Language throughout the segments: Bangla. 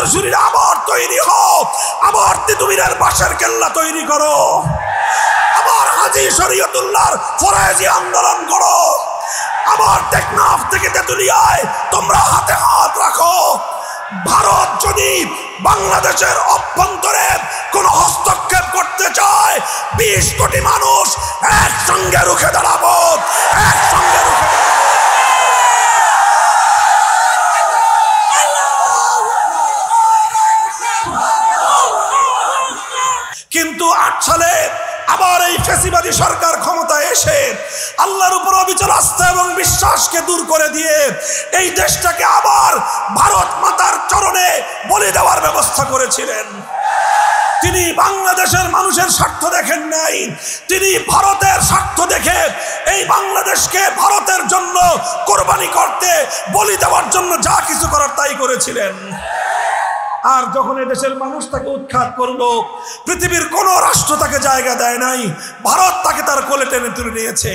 উত্তরসূরিরা আবার তৈরি হও, আবার তিতুমিরের বাঁশের কেল্লা তৈরি করো, আবার হাজী শরীয়তুল্লাহর ফরায়েজি আন্দোলন করো, আবার টেকনাফ থেকে তেতুলিয়ায় তোমরা হাতে হাত রাখো। ভারত যদি বাংলাদেশের অভ্যন্তরে কোন হস্তক্ষেপ করতে চায়, 20 কোটি মানুষ একসঙ্গে রুখে দাঁড়াবো, একসঙ্গে রুখে দাঁড়াবো। কিন্তু 8 সালে আবার এই ফ্যাসিবাদী সরকার ক্ষমতায় এসে আল্লাহর উপর অবিচল আস্থা এবং বিশ্বাসকে দূর করে দিয়ে এই দেশটাকে আবার ভারত মাতার চরণে বলি দেওয়ার ব্যবস্থা করেছিলেন। তিনি বাংলাদেশের মানুষের স্বার্থ দেখেন নাই, তিনি ভারতের স্বার্থ দেখে এই বাংলাদেশকে ভারতের জন্য কোরবানি করতে, বলি দেওয়ার জন্য যা কিছু করার তাই করেছিলেন। আর যখন এদেশের মানুষ তাকে উৎখাত করলো, পৃথিবীর কোন রাষ্ট্র তাকে জায়গা দেয় নাই, ভারত তাকে তার কোলে টেনে তুলে নিয়েছে।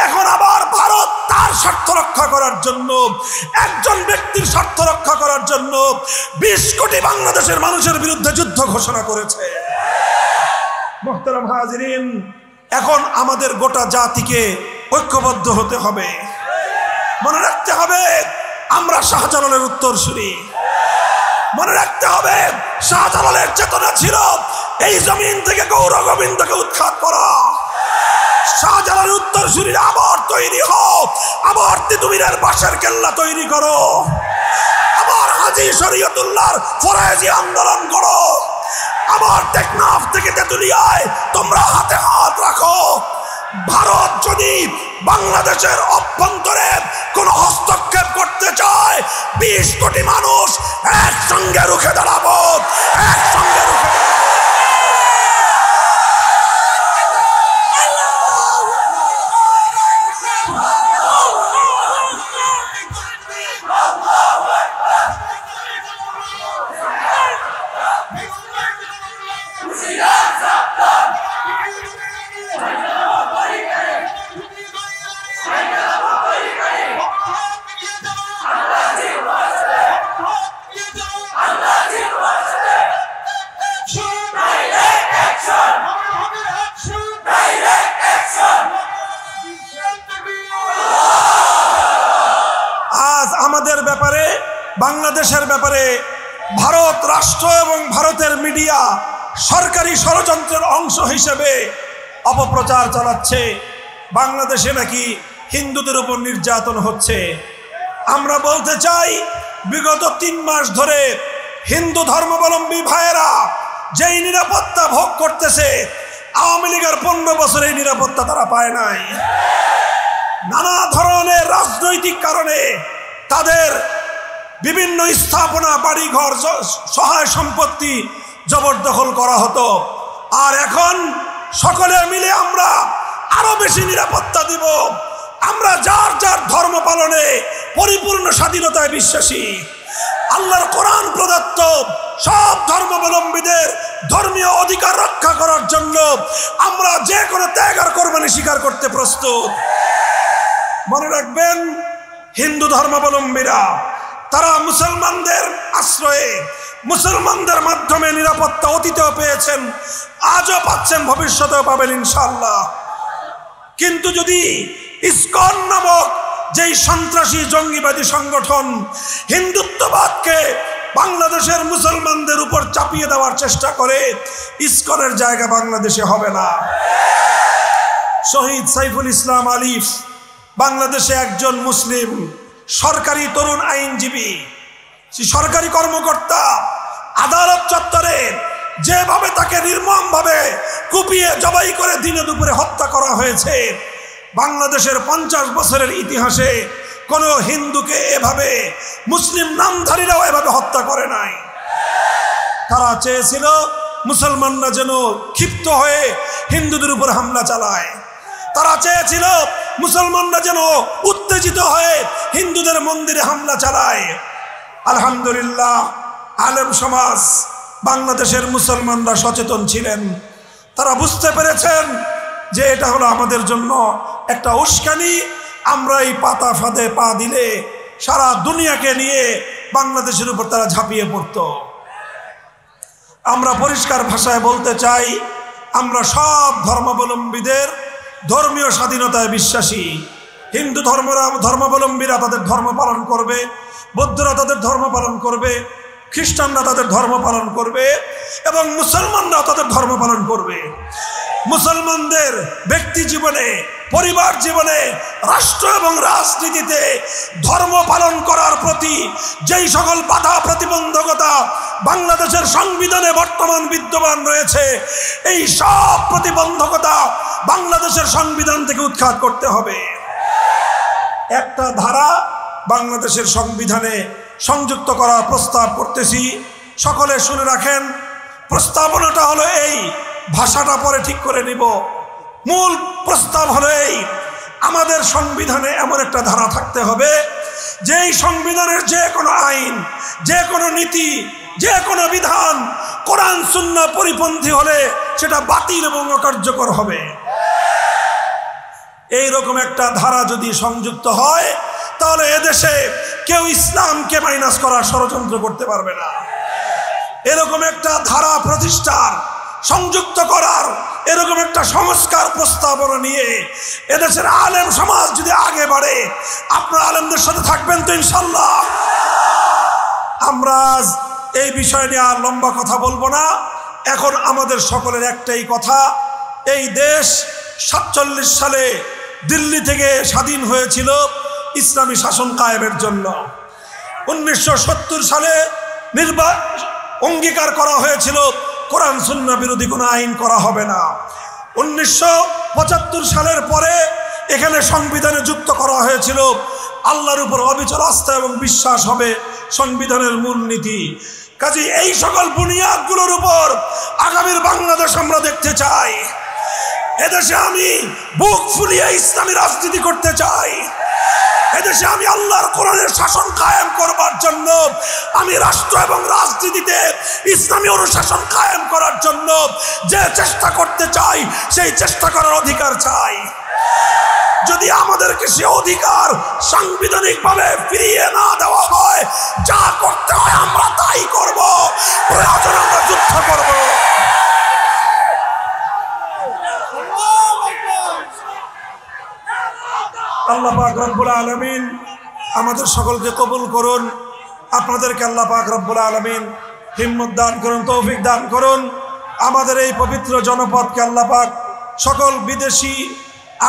এখন আবার ভারত তার স্বার্থ রক্ষা করার জন্য, একজন ব্যক্তির স্বার্থ রক্ষা করার জন্য 20 কোটি বাংলাদেশের মানুষের বিরুদ্ধে যুদ্ধ ঘোষণা করেছে। মুহতারাম হাজিরিন, এখন আমাদের গোটা জাতিকে ঐক্যবদ্ধ হতে হবে। মনে রাখতে হবে আমরা শাহজালালের উত্তরসূরি। মনে রাখতে হবে শাহজালালের চেতনা ছিল এই জমিন থেকে গৌর গোবিন্দকে উৎখাত করা। শাহজালালের উত্তরসূরিরা আবার তৈরি হও, আবার তিতুমিরের বাঁশের কেল্লা তৈরি করো, আবার হাজী শরীয়তুল্লাহর ফরায়েজি আন্দোলন করো, আবার টেকনাফ থেকে তেতুলিয়ায় তোমরা হাতে হাত রাখো। ভারত যদি বাংলাদেশের অভ্যন্তরে কোন হস্তক্ষেপ করতে চায়, 20 কোটি মানুষ একসঙ্গে রুখে দাঁড়াবো, একসঙ্গে রুখে দাঁড়াবো। আমাদের ব্যাপারে, বাংলাদেশের ব্যাপারে ভারত রাষ্ট্র এবং ভারতের মিডিয়া সরকারি ষড়যন্ত্রের অংশ হিসেবে অপপ্রচার চালাচ্ছে। বাংলাদেশে নাকি হিন্দুদের উপর নির্যাতন হচ্ছে। আমরা বলতে চাই, বিগত 3 মাস ধরে হিন্দু ধর্মাবলম্বী ভাইয়েরা যেই নিরাপত্তা ভোগ করতেছে, আওয়ামী লীগের 15 বছরে এই নিরাপত্তা তারা পায় নাই। নানা ধরনের রাজনৈতিক কারণে তাদের বিভিন্ন স্থাপনা, বাড়িঘর, সহায় সম্পত্তি জবরদখল করা হতো। আর এখন সকলে মিলে আমরা আরো বেশি নিরাপত্তা দিব। আমরা যার যার ধর্ম পালনে পরিপূর্ণ স্বাধীনতায় বিশ্বাসী। আল্লাহর কোরআন প্রদত্ত সব ধর্মাবলম্বীদের ধর্মীয় অধিকার রক্ষা করার জন্য আমরা যে কোনো ত্যাগ আর কোরবানি স্বীকার করতে প্রস্তুত। মনে রাখবেন, হিন্দু ধর্মাবলম্বীরা তারা মুসলমানদের আশ্রয়ে, মুসলমানদের মাধ্যমে নিরাপত্তা অতীতেও পেয়েছেন, আজও পাচ্ছেন, ভবিষ্যতেও পাবেন ইনশাআল্লাহ। কিন্তু যদি ইসকন নামক যেই সন্ত্রাসী জঙ্গিবাদী সংগঠন হিন্দুত্ববাদকে বাংলাদেশের মুসলমানদের উপর চাপিয়ে দেওয়ার চেষ্টা করে, ইসকনের জায়গা বাংলাদেশে হবে না। শহীদ সাইফুল ইসলাম আলিফ বাংলাদেশে একজন মুসলিম সরকারি তরুণ আইনজীবী, সরকারি কর্মকর্তা। আদালত চত্বরে যেভাবে তাকে নির্মমভাবে কুপিয়ে জবাই করে দিনে দুপুরে হত্যা করা হয়েছে, বাংলাদেশের 50 বছরের ইতিহাসে কোন হিন্দুকে এভাবে মুসলিম নামধারীরাও এভাবে হত্যা করে নাই। তারা চেয়েছিল মুসলমানরা যেন ক্ষিপ্ত হয়ে হিন্দুদের উপর হামলা চালায়। তারা চেয়েছিল মুসলমানরা যেন উত্তেজিত হয়ে হিন্দুদের মন্দিরে হামলা চালায়। আলহামদুলিল্লাহ, আলেম সমাজ, বাংলাদেশের মুসলমানরা সচেতন ছিলেন। তারা বুঝতে পেরেছেন যে এটা হলো আমাদের জন্য একটা উস্কানি। আমরা এই পাতা ফাঁদে পা দিলে সারা দুনিয়াকে নিয়ে বাংলাদেশের উপর তারা ঝাঁপিয়ে পড়ত। আমরা পরিষ্কার ভাষায় বলতে চাই, আমরা সব ধর্মাবলম্বীদের ধর্মীয় স্বাধীনতায় বিশ্বাসী। হিন্দু ধর্মাবলম্বীরা তাদের ধর্ম পালন করবে, বৌদ্ধরা তাদের ধর্ম পালন করবে, খ্রিস্টানরা তাদের ধর্ম পালন করবে এবং মুসলমানরা তাদের ধর্ম পালন করবে। মুসলমানদের ব্যক্তি জীবনে, পরিবার জীবনে, রাষ্ট্র এবং রাজনীতিতে ধর্ম পালন করার প্রতি যেই সকল বাধা প্রতিবন্ধকতা বাংলাদেশের সংবিধানে বর্তমান বিদ্যমান রয়েছে, এই সব প্রতিবন্ধকতা বাংলাদেশের সংবিধান থেকে উৎখাত করতে হবে। একটা ধারা বাংলাদেশের সংবিধানে সংযুক্ত করার প্রস্তাব করতেছি, সকলে শুনে রাখেন। প্রস্তাবনাটা হলো এই, ভাষাটা পরে ঠিক করে নিব। মূল প্রস্তাব হলো এই, আমাদের সংবিধানে এমন একটা ধারা থাকতে হবে যেই সংবিধানের যে কোনো আইন, যে কোনো নীতি, যে কোনো বিধান কোরআন সুন্নাহ পরিপন্থী হলে সেটা বাতিল এবং অকার্যকর হবে। এইরকম একটা ধারা যদি সংযুক্ত হয় তাহলে এদেশে কেউ ইসলামকে মাইনাস করার ষড়যন্ত্র করতে পারবে না। এরকম একটা ধারা প্রতিষ্ঠার, সংযুক্ত করার এরকম একটা সংস্কার প্রস্তাবনা নিয়ে এদেশের আলেম সমাজ যদি আগে বাড়ে, আপনারা আলেমদের সাথে থাকবেন তো ইনশাল্লাহ। আমরা এই বিষয় নিয়ে আর লম্বা কথা বলবো না। এখন আমাদের সকলের একটাই কথা, এই দেশ 47 সালে দিল্লি থেকে স্বাধীন হয়েছিল ইসলামী শাসন কায়েমের জন্য। 1970 সালে অঙ্গীকার করা হয়েছিল কোরআন সুন্নাহ বিরোধী কোনো আইন করা হবে না। 1975 সালের পরে এখানে সংবিধানে যুক্ত করা হয়েছিল আল্লাহর উপর অবিচল আস্থা এবং বিশ্বাস হবে সংবিধানের মূলনীতি। কাজে এই সকল বুনিয়াদগুলোর উপর আগামীর বাংলাদেশ আমরা দেখতে চাই। এদেশে আমি বুক ফুলিয়ে ইসলামী রাজনীতি করতে চাই। এদেশে আমি আল্লাহর কোরআনের শাসন কায়েম করবার জন্য, আমি রাষ্ট্র এবং রাজনীতিতে ইসলামী অনুশাসন কায়েম করার জন্য যে চেষ্টা করতে চাই, সেই চেষ্টা করার অধিকার চাই। যদি আমাদেরকে সে অধিকার সাংবিধানিকভাবে ফিরিয়ে না দেওয়া হয়, যা করতে হয় আমরা তাই করব, প্রয়োজনে আমরা যুদ্ধ করব। আল্লাহ পাক রব্বুল আলামিন আমাদের সকলকে কবুল করুন। আপনাদেরকে আল্লাহ পাক রব্বুল আলামিন হিম্মত দান করুন, তৌফিক দান করুন। আমাদের এই পবিত্র জনপদকে আল্লাহ পাক সকল বিদেশি,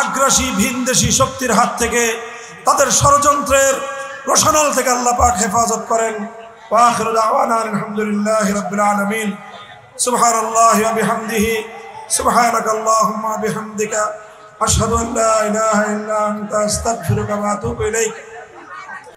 আগ্রাসী, ভিনদেশি শক্তির হাত থেকে, তাদের ষড়যন্ত্রের রোশনাল থেকে আল্লাহ পাক হেফাজত করেন। ওয়া আখিরু দাওয়ানা আলহামদুলিল্লাহি রাব্বিল আলামিন। সুবহানাল্লাহি ওয়া বিহামদিহি, সুবহানাকাল্লাহুম্মা বিহামদিকা, আশহাদু আল্লা ইলাহা ইল্লা আনতা আস্তাগফিরুকা ওয়া আতুবু ইলাইক।